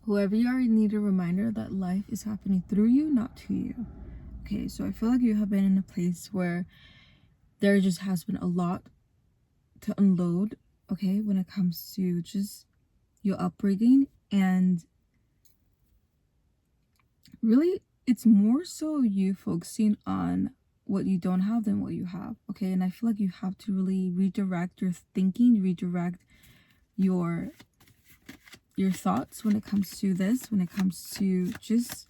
Whoever you are, you need a reminder that life is happening through you, not to you. Okay, so I feel like you have been in a place where there just has been a lot to unload, okay, when it comes to just your upbringing. And really, it's more so you focusing on what you don't have than what you have, okay? And I feel like you have to really redirect your thinking, redirect your thoughts when it comes to this, when it comes to just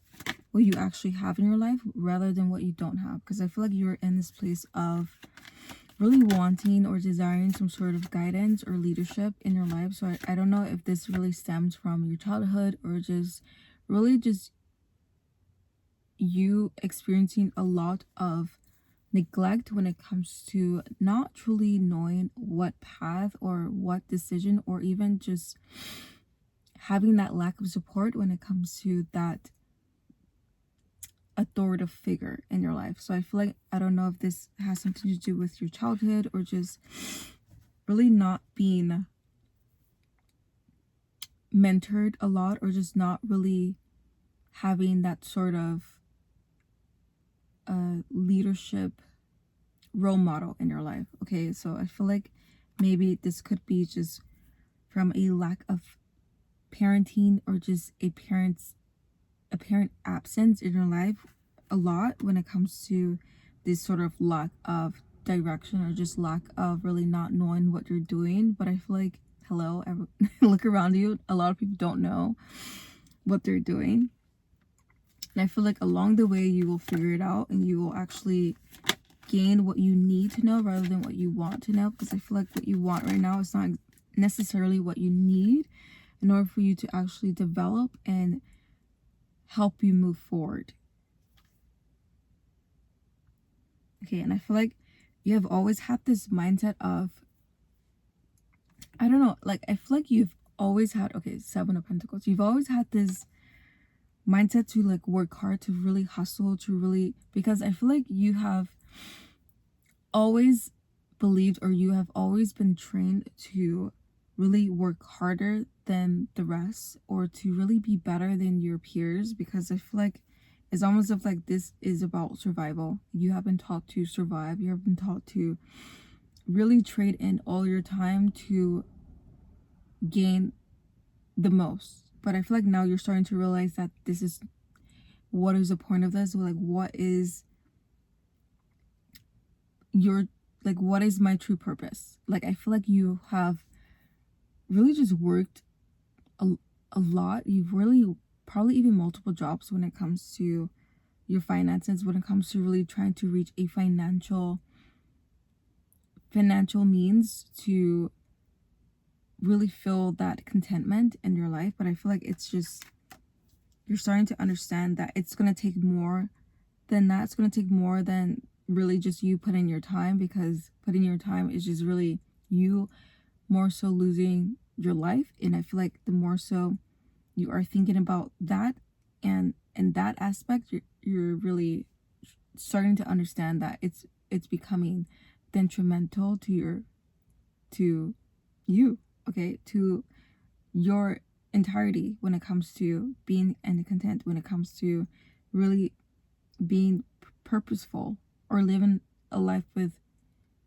what you actually have in your life rather than what you don't have. Because I feel like you're in this place of really wanting or desiring some sort of guidance or leadership in your life. So I don't know if this really stems from your childhood or just really just you experiencing a lot of neglect when it comes to not truly knowing what path or what decision, or even just having that lack of support when it comes to that authoritative figure in your life. So I feel like, I don't know if this has something to do with your childhood or just really not being mentored a lot, or just not really having that sort of leadership role model in your life. Okay, so I feel like maybe this could be just from a lack of parenting, or just a parent absence in your life a lot when it comes to this sort of lack of direction, or just lack of really not knowing what you're doing. But I feel like, hello, look around you, a lot of people don't know what they're doing. And I feel like along the way you will figure it out, and you will actually gain what you need to know rather than what you want to know. Because I feel like what you want right now is not necessarily what you need in order for you to actually develop and help you move forward. Okay, and I feel like you have always had this mindset of, I don't know, like I feel like you've always had, okay, Seven of Pentacles, you've always had this mindset to like work hard, to really hustle, to really, because I feel like you have always believed, or you have always been trained to really work harder than the rest, or to really be better than your peers. Because I feel like it's almost of like this is about survival. You have been taught to survive. You have been taught to really trade in all your time to gain the most. But I feel like now you're starting to realize that this is, what is the point of this? Like, what is your, like, what is my true purpose? Like, I feel like you have really just worked a lot. You've really probably even multiple jobs when it comes to your finances, when it comes to really trying to reach a financial means to really feel that contentment in your life. But I feel like it's just, you're starting to understand that it's going to take more than that. It's going to take more than really just you putting your time, because putting your time is just really you more so losing your life. And I feel like the more so you are thinking about that, and in that aspect, you're really starting to understand that it's becoming detrimental to you, okay, to your entirety when it comes to being and content, when it comes to really being purposeful, or living a life with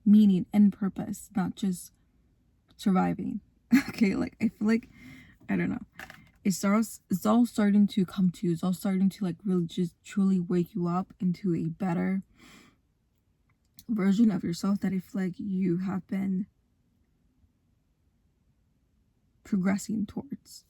meaning and purpose, not just surviving. Okay, like I feel like, I don't know, it's all starting to come to, it's all starting to like really just truly wake you up into a better version of yourself that I feel like you have been progressing towards.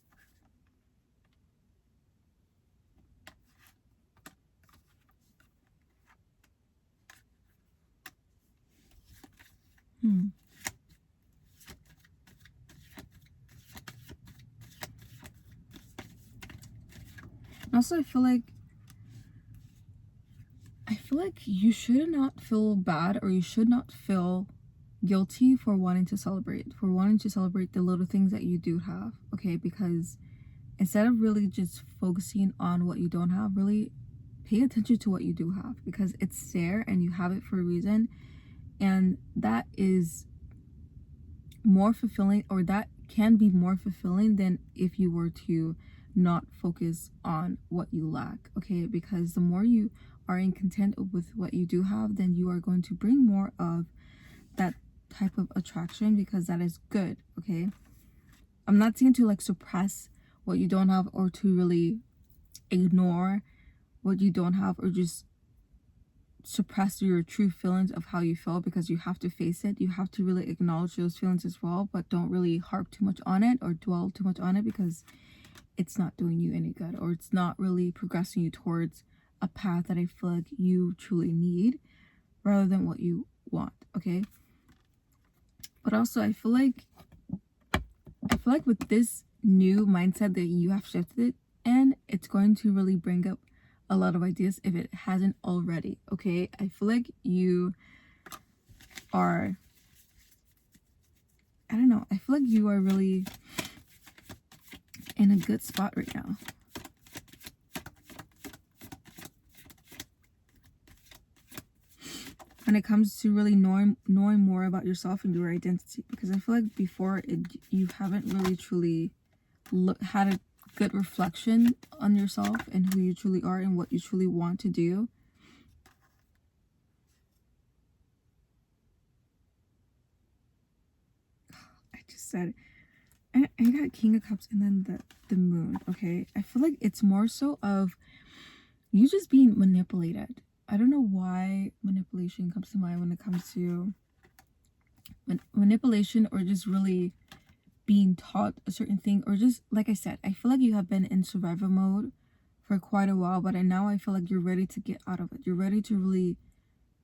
Also, I feel like you should not feel bad, or you should not feel guilty for wanting to celebrate, the little things that you do have, okay? Because instead of really just focusing on what you don't have, really pay attention to what you do have, because it's there and you have it for a reason. And that is more fulfilling, or that can be more fulfilling than if you were to not focus on what you lack, okay? Because the more you are in content with what you do have, then you are going to bring more of that type of attraction, because that is good, okay? I'm not saying to like suppress what you don't have, or to really ignore what you don't have, or just suppress your true feelings of how you feel, because you have to face it. You have to really acknowledge those feelings as well, but don't really harp too much on it or dwell too much on it, because it's not doing you any good, or it's not really progressing you towards a path that I feel like you truly need rather than what you want, okay? But also I feel like with this new mindset that you have shifted, and it's going to really bring up a lot of ideas if it hasn't already, okay? I feel like you are, I don't know, I feel like you are really in a good spot right now. When it comes to really knowing more about yourself and your identity, because I feel like before you haven't really truly had a good reflection on yourself and who you truly are and what you truly want to do. I just said, I got King of Cups and then the Moon, okay? I feel like it's more so of you just being manipulated. I don't know why manipulation comes to mind when it comes to manipulation, or just really being taught a certain thing, or just like I said, I feel like you have been in survival mode for quite a while, but now I feel like you're ready to get out of it. You're ready to really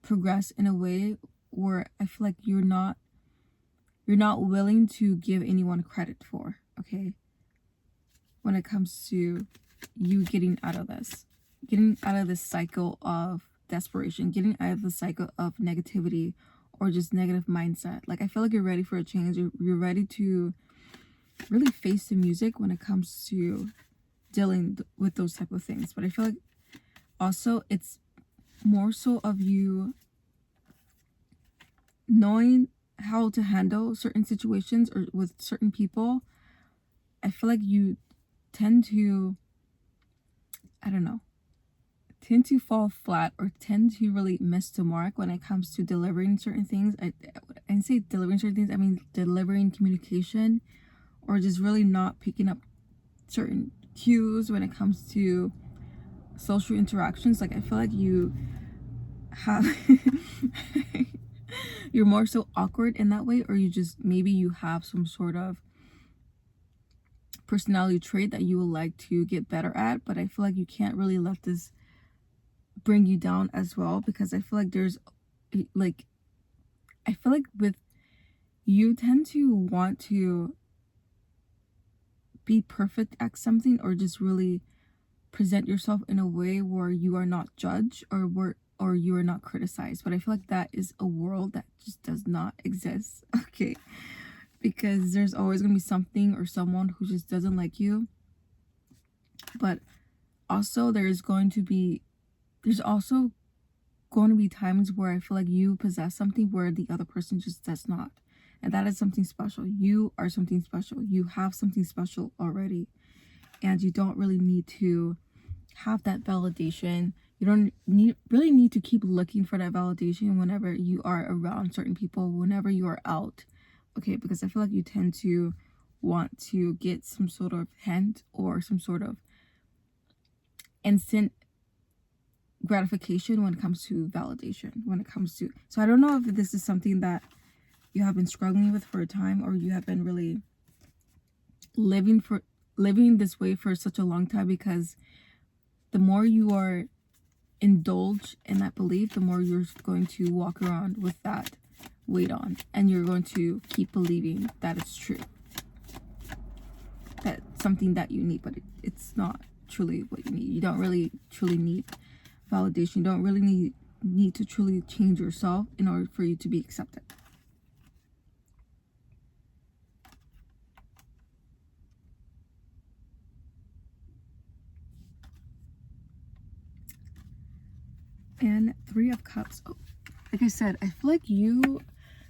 progress in a way where I feel like you're not willing to give anyone credit for, okay? When it comes to you getting out of this cycle of desperation, getting out of the cycle of negativity or just negative mindset. Like, I feel like you're ready for a change. You're ready to really face the music when it comes to dealing with those type of things. But I feel like also it's more so of you knowing how to handle certain situations or with certain people. I feel like you tend to, I don't know, tend to fall flat or tend to really miss the mark when it comes to delivering certain things. I say delivering certain things, I mean delivering communication, or just really not picking up certain cues when it comes to social interactions. Like, I feel like you have you're more so awkward in that way, or you just, maybe you have some sort of personality trait that you would like to get better at, but I feel like you can't really let this bring you down as well, because I feel like there's like, I feel like with you tend to want to be perfect at something, or just really present yourself in a way where you are not judged or you are not criticized. But I feel like that is a world that just does not exist, okay? Because there's always going to be something or someone who just doesn't like you. But also there's also going to be times where I feel like you possess something where the other person just does not. And that is something special. You are something special. You have something special already. And you don't really need to have that validation. You don't really need to keep looking for that validation whenever you are around certain people, whenever you are out. Okay, because I feel like you tend to want to get some sort of hint or some sort of instant gratification when it comes to validation, so I don't know if this is something that you have been struggling with for a time, or you have been really living this way for such a long time, because the more you are indulged in that belief, the more you're going to walk around with that weight on, and you're going to keep believing that it's true, that something that you need, but it's not truly what you need. You don't really truly need validation. You don't really need to truly change yourself in order for you to be accepted. And Three of Cups. Oh, like I said, I feel like you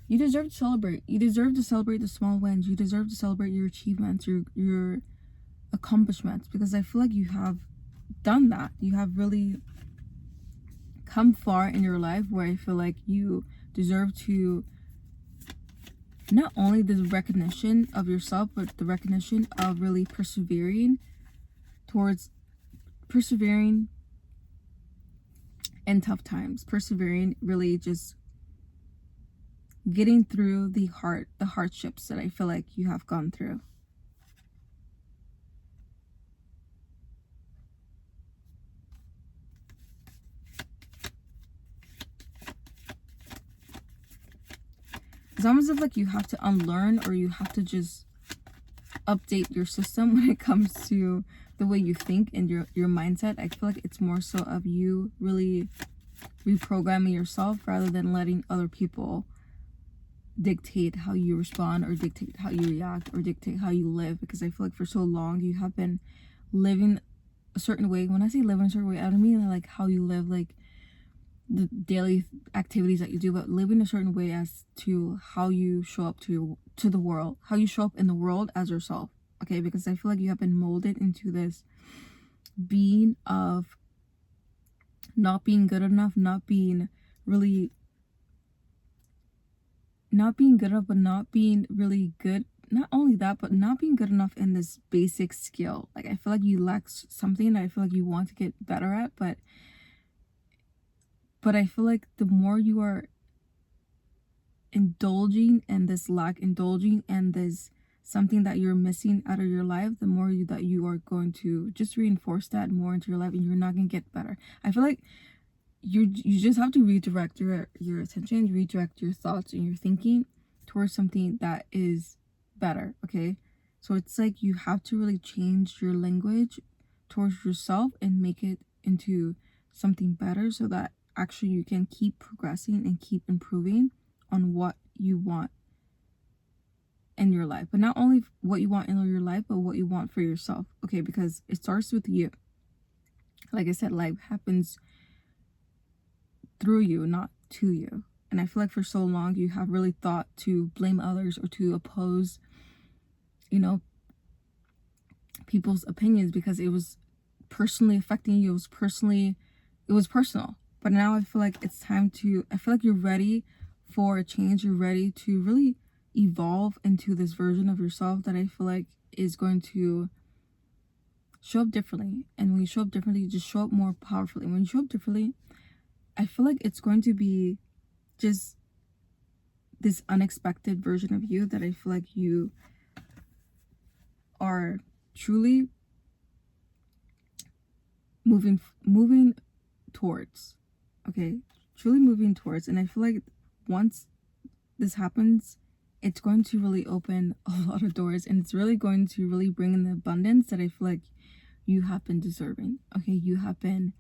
deserve to celebrate. You deserve to celebrate the small wins. You deserve to celebrate your achievements, your accomplishments, because I feel like you have done that. You have really come far in your life where I feel like you deserve to not only the recognition of yourself, but the recognition of really persevering in tough times, persevering, really just getting through the hardships that I feel like you have gone through. It's almost as if like you have to unlearn, or you have to just update your system when it comes to the way you think and your mindset. I feel like it's more so of you really reprogramming yourself rather than letting other people dictate how you respond, or dictate how you react, or dictate how you live. Because I feel like for so long you have been living a certain way. When I say living a certain way, I don't mean like how you live, like the daily activities that you do, but living a certain way as to how you show up to the world, how you show up in the world as yourself. Okay, because I feel like you have been molded into this being of not being good enough, not being good enough, but not being really good. Not only that, but not being good enough in this basic skill. Like I feel like you lack something that I feel like you want to get better at, but I feel like the more you are indulging in this lack, indulging in this something that you're missing out of your life, the more that you are going to just reinforce that more into your life, and you're not going to get better. I feel like you just have to redirect your attention, redirect your thoughts and your thinking towards something that is better. Okay, so it's like you have to really change your language towards yourself and make it into something better, so that actually you can keep progressing and keep improving on what you want in your life. But not only what you want in your life, but what you want for yourself. Okay, because it starts with you. Like I said, life happens through you, not to you. And I feel like for so long you have really thought to blame others or to oppose, people's opinions, because it was personally affecting you. It was personal. But now I feel like it's time to, I feel like you're ready for a change. You're ready to really evolve into this version of yourself that I feel like is going to show up differently. And when you show up differently, you just show up more powerfully. When you show up differently, I feel like it's going to be just this unexpected version of you that I feel like you are truly moving towards. Okay, truly moving towards. And I feel like once this happens, it's going to really open a lot of doors, and it's really going to really bring in the abundance that I feel like you have been deserving. Okay, you have been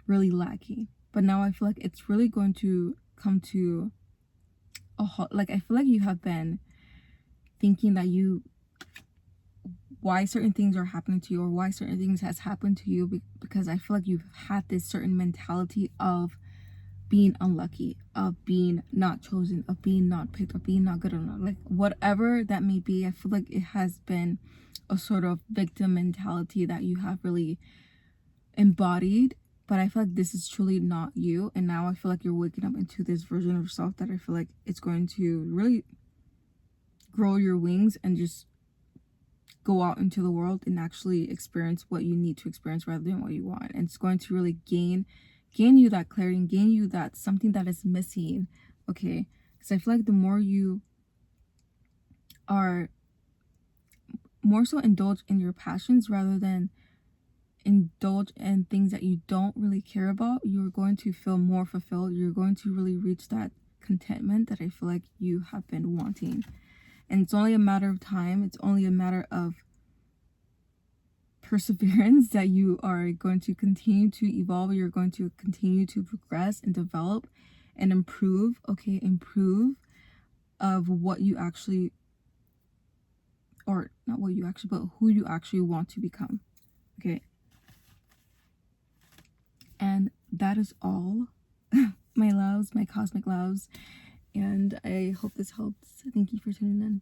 really lacking. But now I feel like it's really going to come to like I feel like you have been thinking that why certain things are happening to you, or why certain things has happened to you, because I feel like you've had this certain mentality of being unlucky, of being not chosen, of being not picked, of being not good enough, like whatever that may be. I feel like it has been a sort of victim mentality that you have really embodied. But I feel like this is truly not you, and now I feel like you're waking up into this version of yourself that I feel like it's going to really grow your wings and just go out into the world and actually experience what you need to experience rather than what you want. And it's going to really gain you that clarity, and gain you that something that is missing. Okay, because I feel like the more you are more so indulge in your passions rather than indulge in things that you don't really care about, you're going to feel more fulfilled. You're going to really reach that contentment that I feel like you have been wanting. And it's only a matter of time. It's only a matter of perseverance that you are going to continue to evolve. You're going to continue to progress and develop and improve. Okay, improve of what you actually, or not what you actually, but who you actually want to become. Okay. And that is all, my loves, my cosmic loves. And I hope this helps. Thank you for tuning in.